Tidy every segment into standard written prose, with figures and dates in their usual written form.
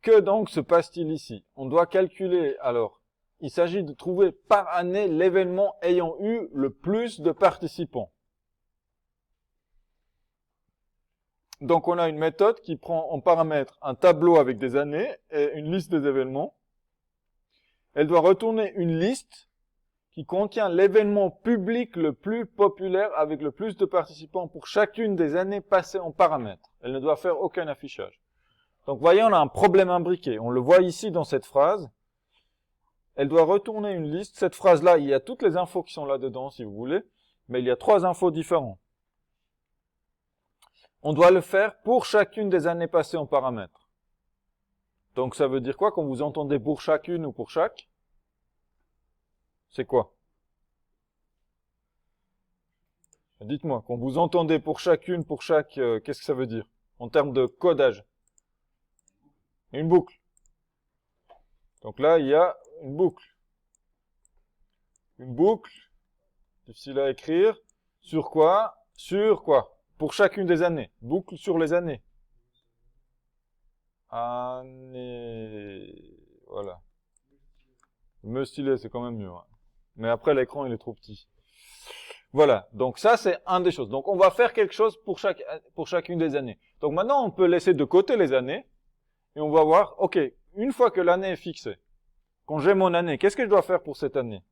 Que donc se passe-t-il ici? On doit calculer, alors, il s'agit de trouver par année l'événement ayant eu le plus de participants. Donc on a une méthode qui prend en paramètre un tableau avec des années et une liste des événements. Elle doit retourner une liste qui contient l'événement public le plus populaire avec le plus de participants pour chacune des années passées en paramètres. Elle ne doit faire aucun affichage. Donc, voyez, on a un problème imbriqué. On le voit ici dans cette phrase. Elle doit retourner une liste. Cette phrase-là, il y a toutes les infos qui sont là-dedans, si vous voulez, mais il y a 3 infos différentes. On doit le faire pour chacune des années passées en paramètres. Donc, ça veut dire quoi quand vous entendez pour chacune ou pour chaque? C'est quoi? Dites-moi, quand vous entendez pour chacune, pour chaque, qu'est-ce que ça veut dire en termes de codage? Une boucle. Donc là, il y a une boucle. Une boucle, difficile à écrire. Sur quoi? Sur quoi? Pour chacune des années. Boucle sur les années. Année. Voilà. Me styler, c'est quand même mieux. Hein. Mais après, l'écran, il est trop petit. Voilà. Donc ça, c'est un des choses. Donc on va faire quelque chose pour chacune des années. Donc maintenant, on peut laisser de côté les années. Et on va voir, ok, une fois que l'année est fixée, quand j'ai mon année, qu'est-ce que je dois faire pour cette année?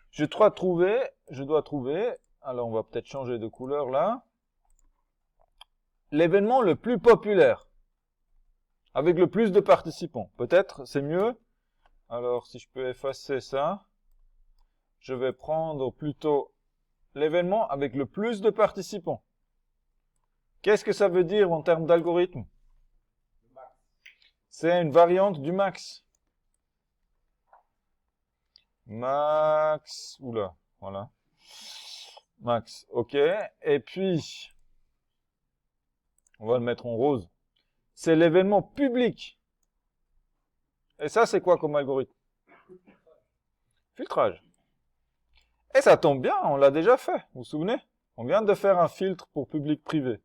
Je dois trouver, alors on va peut-être changer de couleur là, l'événement le plus populaire, avec le plus de participants. Peut-être, c'est mieux. Alors, si je peux effacer ça, je vais prendre plutôt l'événement avec le plus de participants. Qu'est-ce que ça veut dire en termes d'algorithme? C'est une variante du max. Max, oula, voilà. Max, ok. Et puis, on va le mettre en rose. C'est l'événement public. Et ça, c'est quoi comme algorithme? Filtrage. Et ça tombe bien, on l'a déjà fait, vous vous souvenez? On vient de faire un filtre pour public-privé.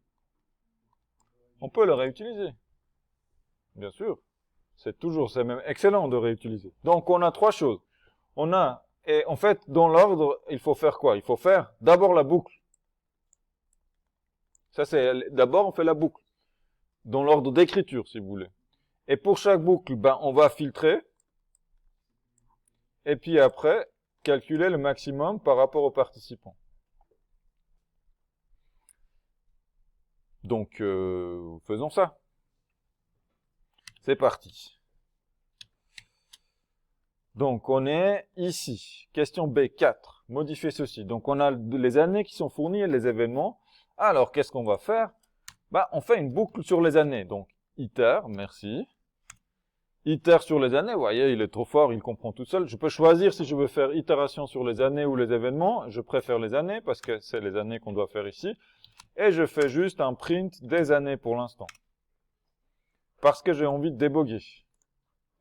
On peut le réutiliser. Bien sûr. C'est même excellent de réutiliser. Donc, on a 3 choses. Et en fait, dans l'ordre, il faut faire quoi? Il faut faire d'abord la boucle. Ça, d'abord, on fait la boucle. Dans l'ordre d'écriture, si vous voulez. Et pour chaque boucle, ben, on va filtrer. Et puis après, calculer le maximum par rapport aux participants. Donc, faisons ça. C'est parti. Donc, on est ici. Question B4. Modifier ceci. Donc, on a les années qui sont fournies et les événements. Alors, qu'est-ce qu'on va faire? Bah, on fait une boucle sur les années. Donc, iter, merci. Iter sur les années. Vous voyez, il est trop fort, il comprend tout seul. Je peux choisir si je veux faire itération sur les années ou les événements. Je préfère les années parce que c'est les années qu'on doit faire ici. Et je fais juste un print des années pour l'instant. Parce que j'ai envie de déboguer.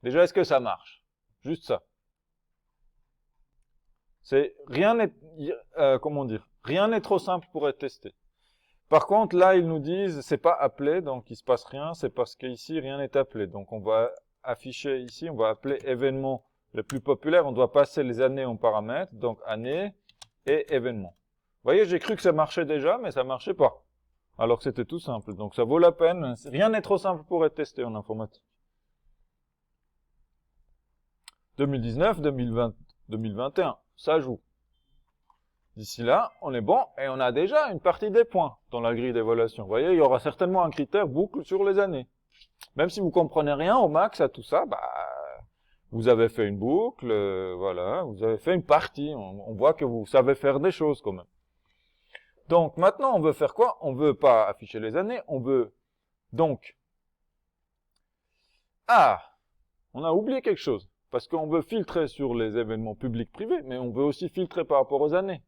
Déjà, est-ce que ça marche? Juste ça. Rien n'est trop simple pour être testé. Par contre, là, ils nous disent, c'est pas appelé, donc il se passe rien, c'est parce qu'ici, rien n'est appelé. Donc, on va afficher ici, on va appeler événement le plus populaire, on doit passer les années en paramètres, donc année et événement. Vous voyez, j'ai cru que ça marchait déjà, mais ça marchait pas. Alors que c'était tout simple. Donc, ça vaut la peine. Rien n'est trop simple pour être testé en informatique. 2019, 2020, 2021, ça joue. D'ici là, on est bon et on a déjà une partie des points dans la grille d'évaluation. Vous voyez, il y aura certainement un critère boucle sur les années. Même si vous comprenez rien au max à tout ça, bah, vous avez fait une boucle, voilà, vous avez fait une partie. On voit que vous savez faire des choses quand même. Donc maintenant, on veut faire quoi? On veut pas afficher les années, on veut donc... Ah, on a oublié quelque chose. Parce qu'on veut filtrer sur les événements publics-privés, mais on veut aussi filtrer par rapport aux années.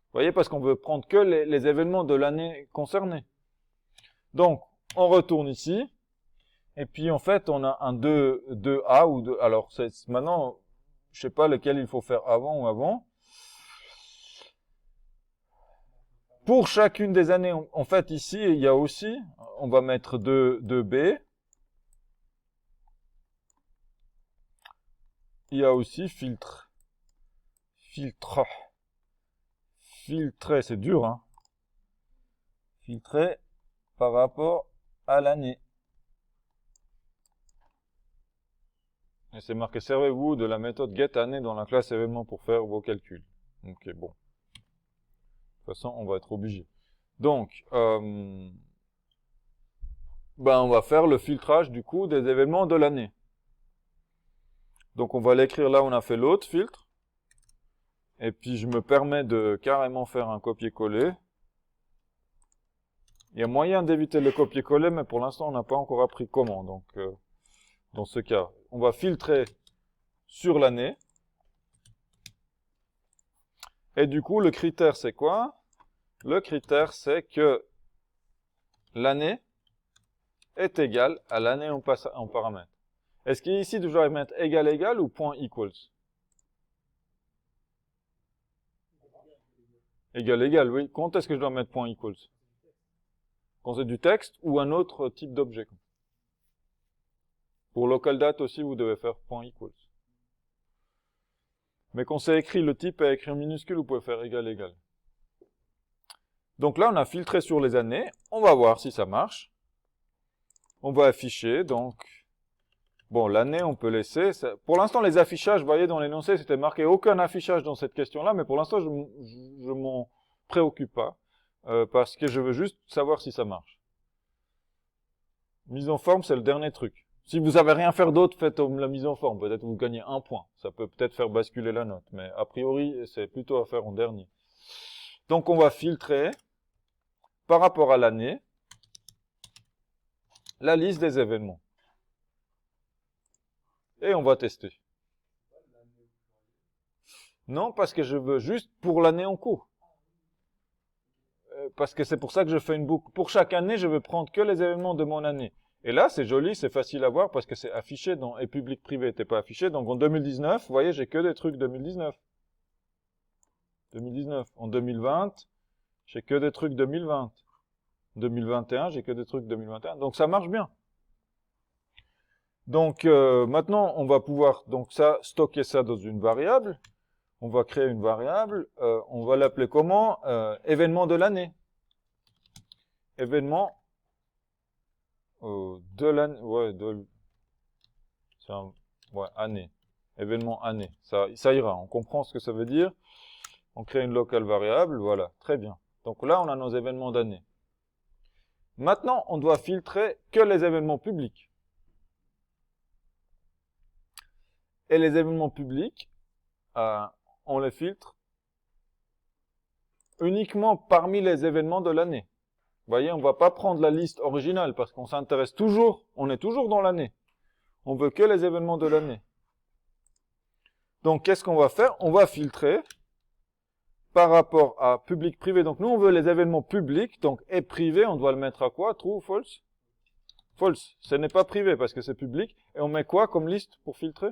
Vous voyez, parce qu'on veut prendre que les événements de l'année concernée. Donc, on retourne ici. Et puis, en fait, on a un 2A ou 2... Alors, maintenant, je sais pas lequel il faut faire avant ou avant. Pour chacune des années, en fait, ici, il y a aussi, on va mettre 2B. il y a aussi filtre. Filtre. Filtrer, c'est dur, hein. Filtrer par rapport à l'année. Et c'est marqué, servez-vous de la méthode getAnnée dans la classe événement pour faire vos calculs. Ok, bon. De toute façon, on va être obligé. Donc, on va faire le filtrage du coup des événements de l'année. Donc on va l'écrire là où on a fait l'autre filtre. Et puis je me permets de carrément faire un copier-coller. Il y a moyen d'éviter le copier-coller, mais pour l'instant on n'a pas encore appris comment. Donc dans ce cas, on va filtrer sur l'année. Et du coup, le critère c'est quoi? Le critère c'est que l'année est égale à l'année en paramètre. Est-ce qu'ici, je dois mettre égal égal ou point equals? Égal égal, oui. Quand est-ce que je dois mettre point equals? Quand c'est du texte ou un autre type d'objet. Pour local date aussi, vous devez faire point equals. Mais quand c'est écrit, le type est écrit en minuscule, vous pouvez faire égal égal. Donc là, on a filtré sur les années. On va voir si ça marche. On va afficher, donc... Bon, l'année, on peut laisser. Pour l'instant, les affichages, vous voyez, dans l'énoncé, c'était marqué aucun affichage dans cette question-là, mais pour l'instant, je m'en préoccupe pas, parce que je veux juste savoir si ça marche. Mise en forme, c'est le dernier truc. Si vous savez rien faire d'autre, faites la mise en forme. Peut-être vous gagnez un point. Ça peut peut-être faire basculer la note, mais a priori, c'est plutôt à faire en dernier. Donc, on va filtrer, par rapport à l'année, la liste des événements. Et on va tester. Non, parce que je veux juste pour l'année en cours. Parce que c'est pour ça que je fais une boucle. Pour chaque année, je veux prendre que les événements de mon année. Et là, c'est joli, c'est facile à voir parce que c'est affiché dans et public privé n'était pas affiché. Donc en 2019, vous voyez, j'ai que des trucs 2019. 2019. En 2020, j'ai que des trucs 2020. 2021, j'ai que des trucs 2021. Donc ça marche bien. Donc maintenant, on va pouvoir donc stocker ça dans une variable. On va créer une variable. On va l'appeler comment? Événement de l'année. Événement de l'année. Ouais, année. Événement année. Ça ira. On comprend ce que ça veut dire. On crée une locale variable. Voilà. Très bien. Donc là, on a nos événements d'année. Maintenant, on doit filtrer que les événements publics. Et les événements publics, on les filtre uniquement parmi les événements de l'année. Vous voyez, on ne va pas prendre la liste originale parce qu'on s'intéresse toujours, on est toujours dans l'année. On veut que les événements de l'année. Donc, qu'est-ce qu'on va faire? On va filtrer par rapport à public-privé. Donc, nous, on veut les événements publics. Donc, et privé, on doit le mettre à quoi? True ou false? False. Ce n'est pas privé parce que c'est public. Et on met quoi comme liste pour filtrer?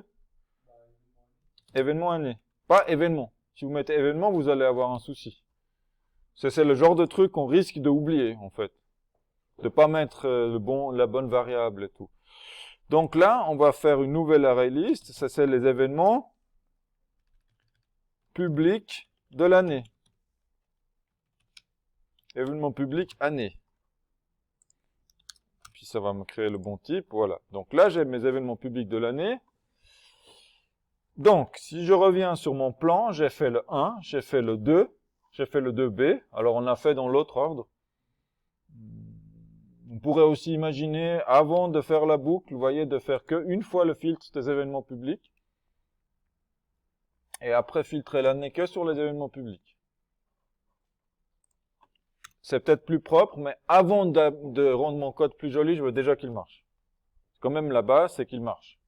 Événement année. Pas événement. Si vous mettez événement, vous allez avoir un souci. C'est le genre de truc qu'on risque d'oublier, en fait. De pas mettre la bonne variable et tout. Donc là, on va faire une nouvelle array list. Ça, c'est les événements publics de l'année. Événement public année. Puis ça va me créer le bon type. Voilà. Donc là, j'ai mes événements publics de l'année. Donc, si je reviens sur mon plan, j'ai fait le 1, j'ai fait le 2, j'ai fait le 2b. Alors, on a fait dans l'autre ordre. On pourrait aussi imaginer, avant de faire la boucle, vous voyez, de faire qu'une fois le filtre des événements publics. Et après, filtrer l'année que sur les événements publics. C'est peut-être plus propre, mais avant de rendre mon code plus joli, je veux déjà qu'il marche. Quand même, la base, c'est qu'il marche.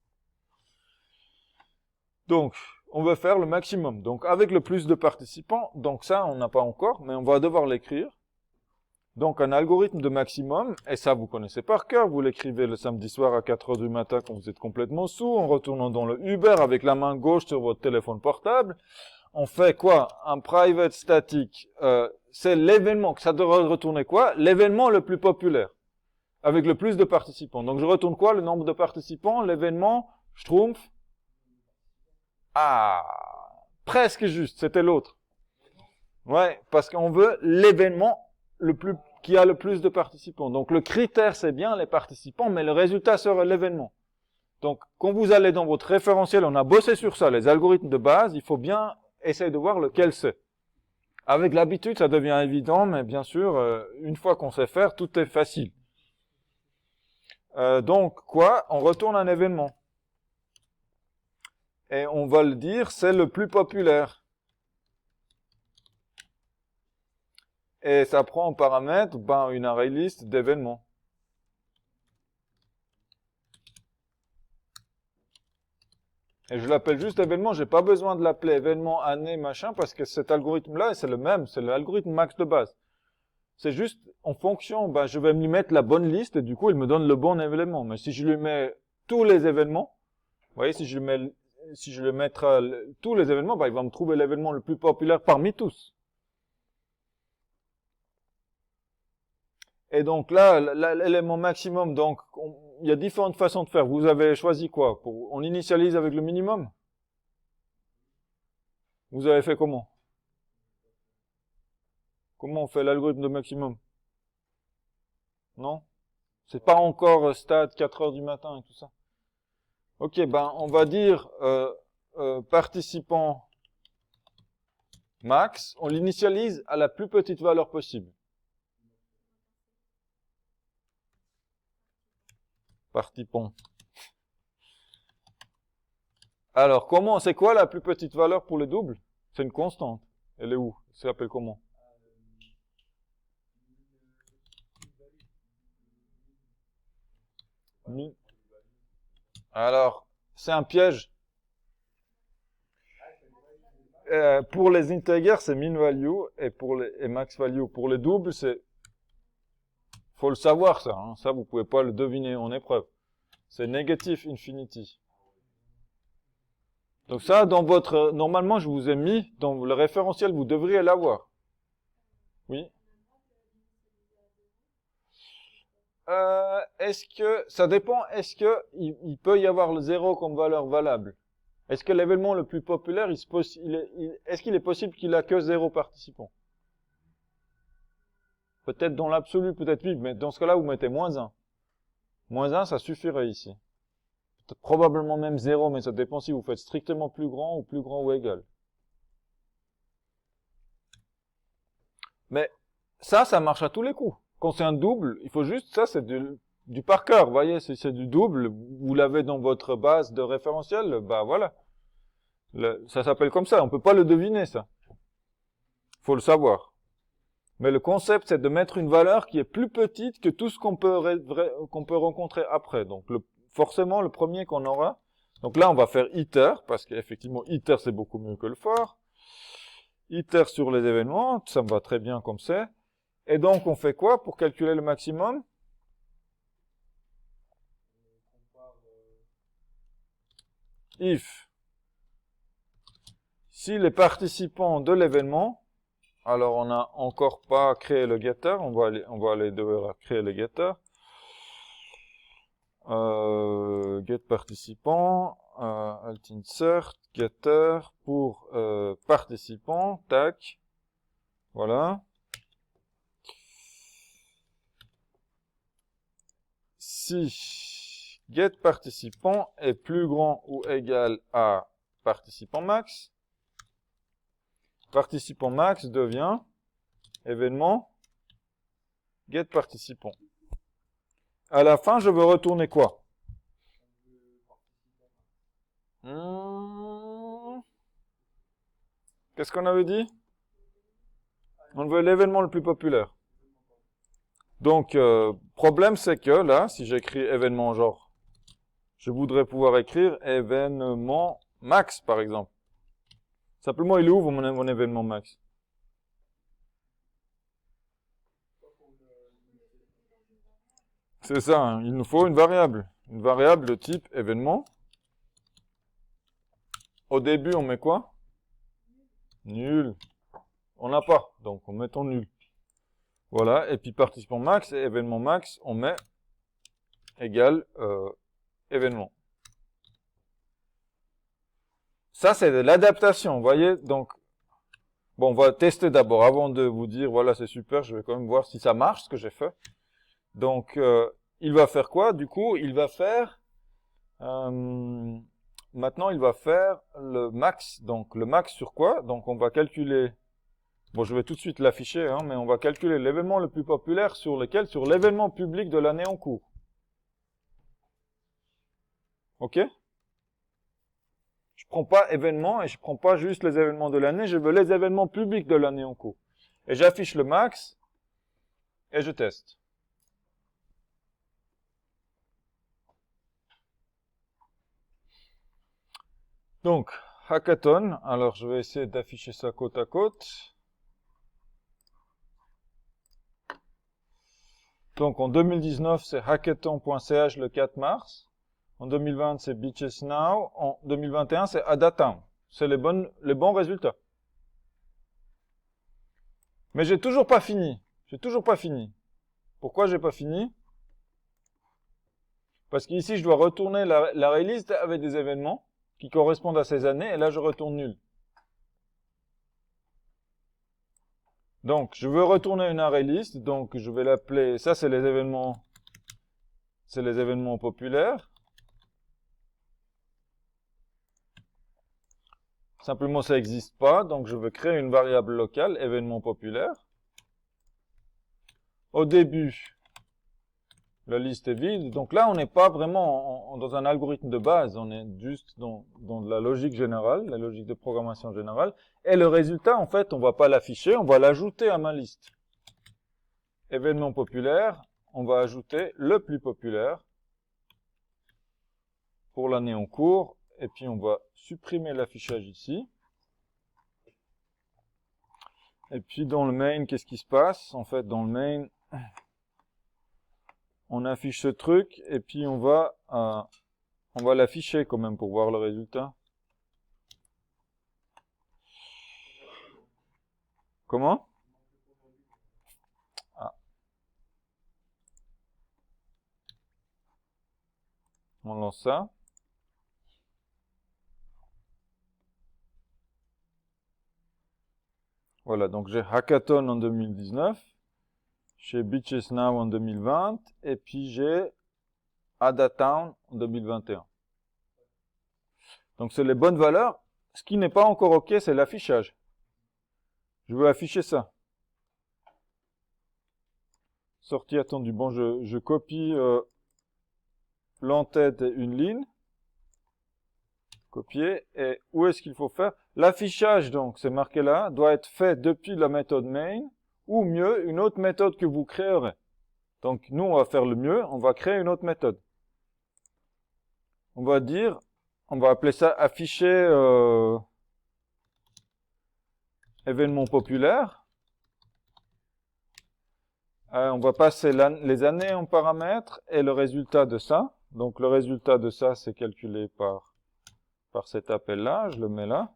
Donc, on veut faire le maximum. Donc, avec le plus de participants, donc ça, on n'a pas encore, mais on va devoir l'écrire. Donc, un algorithme de maximum, et ça, vous connaissez par cœur, vous l'écrivez le samedi soir à 4 heures du matin quand vous êtes complètement saoul, en retournant dans le Uber avec la main gauche sur votre téléphone portable. On fait quoi? Un private static, c'est l'événement, ça devrait retourner quoi? L'événement le plus populaire, avec le plus de participants. Donc, je retourne quoi? Le nombre de participants, l'événement, Schtroumpf, Ah, presque juste, c'était l'autre. Ouais, parce qu'on veut l'événement qui a le plus de participants. Donc le critère, c'est bien les participants, mais le résultat sera l'événement. Donc, quand vous allez dans votre référentiel, on a bossé sur ça, les algorithmes de base, il faut bien essayer de voir lequel c'est. Avec l'habitude, ça devient évident, mais bien sûr, une fois qu'on sait faire, tout est facile. Donc, quoi? On retourne un événement. Et on va le dire, c'est le plus populaire. Et ça prend en paramètre une array list d'événements. Et je l'appelle juste événement, j'ai pas besoin de l'appeler événement, année, machin, parce que cet algorithme-là, c'est le même, c'est l'algorithme max de base. C'est juste, en fonction, je vais lui mettre la bonne liste, et du coup, il me donne le bon événement. Mais si je lui mets tous les événements, vous voyez, si je lui mettrai tous les événements, il va me trouver l'événement le plus populaire parmi tous. Et donc là, l'élément maximum, donc, il y a différentes façons de faire. Vous avez choisi quoi? On initialise avec le minimum? Vous avez fait comment? Comment on fait l'algorithme de maximum? Non? C'est pas encore stade 4 heures du matin et tout ça. Ok, on va dire participant max, on l'initialise à la plus petite valeur possible. Participant. Alors, c'est quoi la plus petite valeur pour le double? C'est une constante. Elle est où? Ça s'appelle comment? Alors, c'est un piège. Pour les integers, c'est min value, et max value. Pour les doubles, faut le savoir, ça. Hein. Ça, vous pouvez pas le deviner en épreuve. C'est negative infinity. Donc ça, normalement, je vous ai mis dans le référentiel, vous devriez l'avoir. Oui. Ça dépend, il peut y avoir le 0 comme valeur valable? Est-ce que l'événement le plus populaire, est-ce qu'il est possible qu'il a que 0 participants? Peut-être dans l'absolu, peut-être oui, mais dans ce cas-là, vous mettez -1. -1, ça suffirait ici. Probablement même 0, mais ça dépend si vous faites strictement plus grand ou égal. Mais ça marche à tous les coups. Quand c'est un double, il faut juste, ça c'est du par cœur, vous voyez, si c'est du double, vous l'avez dans votre base de référentiel, voilà. Ça s'appelle comme ça, on peut pas le deviner ça. Faut le savoir. Mais le concept, c'est de mettre une valeur qui est plus petite que tout ce qu'on peut rencontrer après. Donc, forcément, le premier qu'on aura. Donc là, on va faire iter, parce qu'effectivement, iter, c'est beaucoup mieux que le for. Iter sur les événements, ça me va très bien comme c'est. Et donc, on fait quoi pour calculer le maximum? If. Si les participants de l'événement, alors on n'a encore pas créé le getter, on va aller devoir créer le getter. Get participant, alt insert, getter pour participant, tac, voilà. Si get participant est plus grand ou égal à participant max, participant max devient événement get participant. À la fin, je veux retourner quoi? Qu'est-ce qu'on avait dit? On veut l'événement le plus populaire. Donc, problème, c'est que là, si j'écris événement genre, je voudrais pouvoir écrire événement max, par exemple. Simplement, il est où mon événement max? C'est ça, hein, il nous faut une variable de type événement. Au début, on met quoi? Nul. On n'a pas, donc on met en nul. Voilà, et puis participant max et événement max, on met égal événement. Ça, c'est de l'adaptation, vous voyez. Donc, bon, on va tester d'abord. Avant de vous dire, voilà, c'est super, je vais quand même voir si ça marche, ce que j'ai fait. Donc, il va faire quoi? Du coup, il va faire... maintenant, il va faire le max. Donc, le max sur quoi? Donc, on va calculer... Bon, je vais tout de suite l'afficher, hein, mais on va calculer l'événement le plus populaire sur lequel? Sur l'événement public de l'année en cours. OK? Je prends pas événements et je prends pas juste les événements de l'année, je veux les événements publics de l'année en cours. Et j'affiche le max et je teste. Donc, hackathon. Alors, je vais essayer d'afficher ça côte à côte. Donc, en 2019, c'est hackathon.ch le 4 mars. En 2020, c'est Beaches Now. En 2021, c'est Adatown. C'est les bons résultats. Mais j'ai toujours pas fini. J'ai toujours pas fini. Pourquoi j'ai pas fini? Parce qu'ici, je dois retourner la release avec des événements qui correspondent à ces années, et là, je retourne nul. Donc, je veux retourner une array list, donc je vais l'appeler, ça c'est les événements populaires. Simplement, ça n'existe pas, donc je vais créer une variable locale, événement populaire. Au début, la liste est vide, donc là, on n'est pas vraiment dans un algorithme de base, on est juste dans la logique générale, la logique de programmation générale, et le résultat, en fait, on va pas l'afficher, on va l'ajouter à ma liste. Événement populaire, on va ajouter le plus populaire pour l'année en cours, et puis on va supprimer l'affichage ici. Et puis dans le main, qu'est-ce qui se passe? En fait, dans le main, on affiche ce truc, et puis on va l'afficher quand même pour voir le résultat. Comment? Ah. On lance ça. Voilà, donc j'ai Hackathon en 2019, j'ai Beaches Now en 2020, et puis j'ai Adatown en 2021. Donc c'est les bonnes valeurs. Ce qui n'est pas encore OK, c'est l'affichage. Je veux afficher ça. Sortie attendue. Bon, je copie l'entête et une ligne. Copier. Et où est-ce qu'il faut faire? L'affichage, donc, c'est marqué là, doit être fait depuis la méthode main, ou mieux, une autre méthode que vous créerez. Donc, nous, on va faire le mieux, on va créer une autre méthode. On va dire, on va appeler ça afficher événement populaire. On va passer les années en paramètres et le résultat de ça. Donc, le résultat de ça, c'est calculé par cet appel-là. Je le mets là.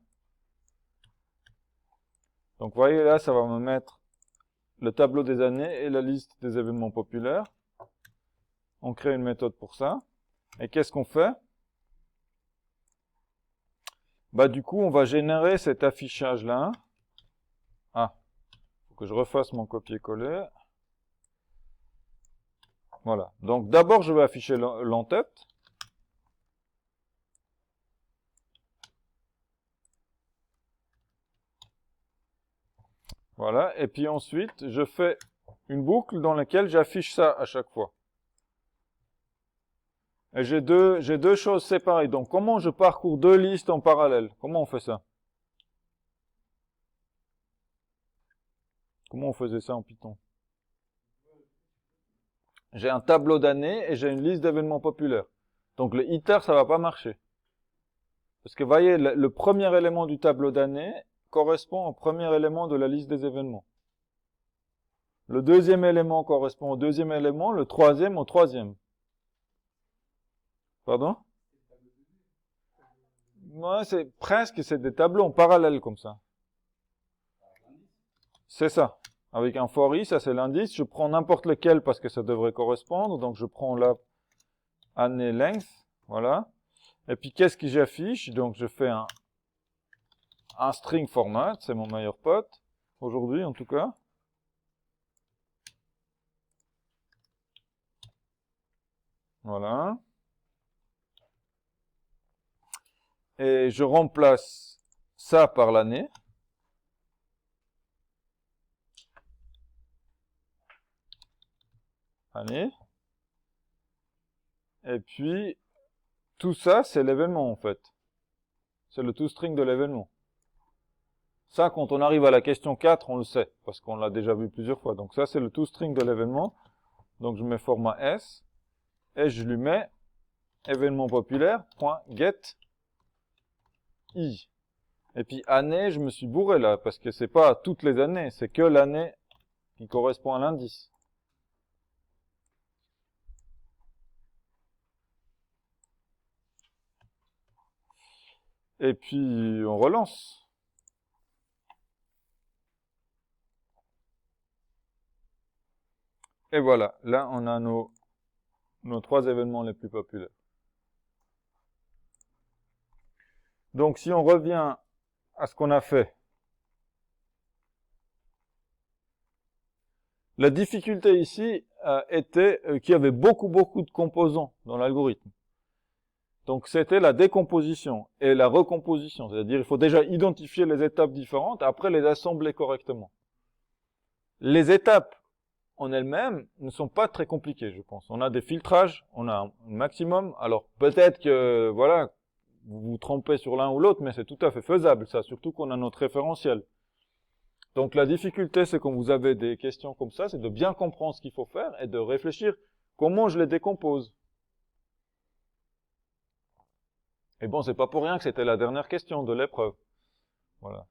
Donc, vous voyez là, ça va me mettre le tableau des années et la liste des événements populaires. On crée une méthode pour ça. Et qu'est-ce qu'on fait? Bah, du coup, on va générer cet affichage-là. Ah, faut que je refasse mon copier-coller. Voilà. Donc, d'abord, je vais afficher l'entête. Voilà. Et puis ensuite, je fais une boucle dans laquelle j'affiche ça à chaque fois. Et j'ai deux choses séparées. Donc, comment je parcours deux listes en parallèle? Comment on fait ça? Comment on faisait ça en Python? J'ai un tableau d'années et j'ai une liste d'événements populaires. Donc, le iter, ça va pas marcher. Parce que, vous voyez, le premier élément du tableau d'années correspond au premier élément de la liste des événements. Le deuxième élément correspond au deuxième élément, le troisième au troisième. Pardon? Ouais, c'est des tableaux en parallèle comme ça. C'est ça. Avec un for i, ça c'est l'indice. Je prends n'importe lequel parce que ça devrait correspondre. Donc je prends la année length. Voilà. Et puis qu'est-ce que j'affiche? Donc je fais un un string format, c'est mon meilleur pote, aujourd'hui en tout cas. Voilà. Et je remplace ça par l'année. Année. Et puis, tout ça, c'est l'événement en fait. C'est le toString de l'événement. Ça, quand on arrive à la question 4, on le sait, parce qu'on l'a déjà vu plusieurs fois. Donc ça, c'est le toString de l'événement. Donc je mets format S, et je lui mets événement populaire.get i. Et puis année, je me suis bourré là, parce que c'est pas toutes les années, c'est que l'année qui correspond à l'indice. Et puis on relance. Et voilà, là on a nos 3 événements les plus populaires. Donc si on revient à ce qu'on a fait, la difficulté ici était qu'il y avait beaucoup de composants dans l'algorithme. Donc c'était la décomposition et la recomposition, c'est-à-dire il faut déjà identifier les étapes différentes, après les assembler correctement. Les étapes en elles-mêmes ne sont pas très compliquées, je pense. On a des filtrages, on a un maximum, alors peut-être que, voilà, vous vous trompez sur l'un ou l'autre, mais c'est tout à fait faisable, ça, surtout qu'on a notre référentiel. Donc la difficulté, c'est quand vous avez des questions comme ça, c'est de bien comprendre ce qu'il faut faire et de réfléchir comment je les décompose. Et bon, c'est pas pour rien que c'était la dernière question de l'épreuve. Voilà.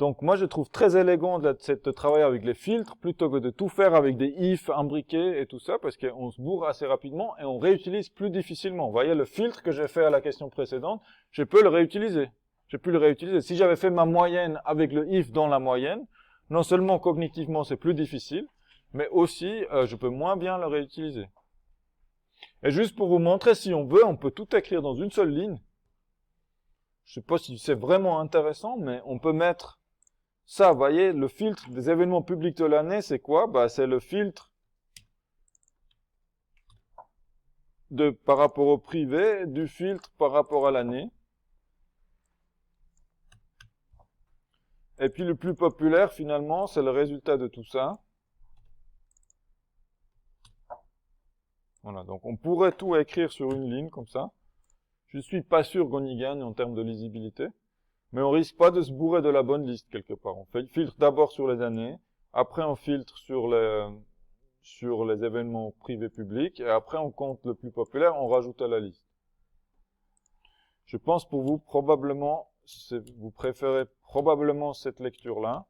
Donc moi, je trouve très élégant de travailler avec les filtres plutôt que de tout faire avec des if imbriqués et tout ça, parce qu'on se bourre assez rapidement et on réutilise plus difficilement. Vous voyez, le filtre que j'ai fait à la question précédente, je peux le réutiliser. J'ai pu le réutiliser. Si j'avais fait ma moyenne avec le if dans la moyenne, non seulement cognitivement c'est plus difficile, mais aussi je peux moins bien le réutiliser. Et juste pour vous montrer, si on veut, on peut tout écrire dans une seule ligne. Je sais pas si c'est vraiment intéressant, mais on peut mettre ça, vous voyez, le filtre des événements publics de l'année, c'est quoi? Bah, c'est le filtre par rapport au privé, du filtre par rapport à l'année. Et puis le plus populaire, finalement, c'est le résultat de tout ça. Voilà, donc on pourrait tout écrire sur une ligne, comme ça. Je suis pas sûr qu'on y gagne en termes de lisibilité, mais on risque pas de se bourrer de la bonne liste quelque part. On fait le filtre d'abord sur les années, après on filtre sur les événements privés publics, et après on compte le plus populaire, on rajoute à la liste. Je pense pour vous, probablement, vous préférez probablement cette lecture-là.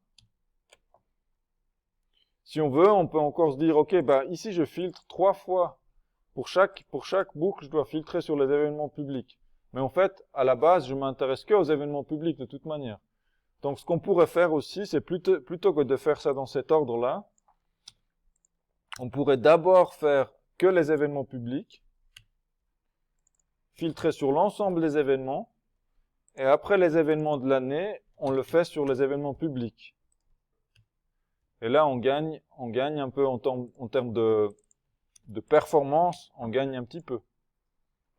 Si on veut, on peut encore se dire, ok, bah ici je filtre 3 fois. Pour chaque boucle, je dois filtrer sur les événements publics. Mais en fait, à la base, je m'intéresse que aux événements publics de toute manière. Donc ce qu'on pourrait faire aussi, c'est plutôt que de faire ça dans cet ordre-là, on pourrait d'abord faire que les événements publics, filtrer sur l'ensemble des événements, et après les événements de l'année, on le fait sur les événements publics. Et là, on gagne un peu en termes de performance, on gagne un petit peu.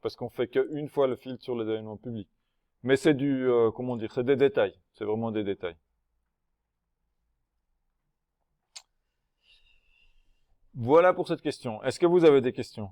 Parce qu'on fait qu'une fois le filtre sur les événements publics. Mais c'est comment dire, c'est des détails. C'est vraiment des détails. Voilà pour cette question. Est-ce que vous avez des questions?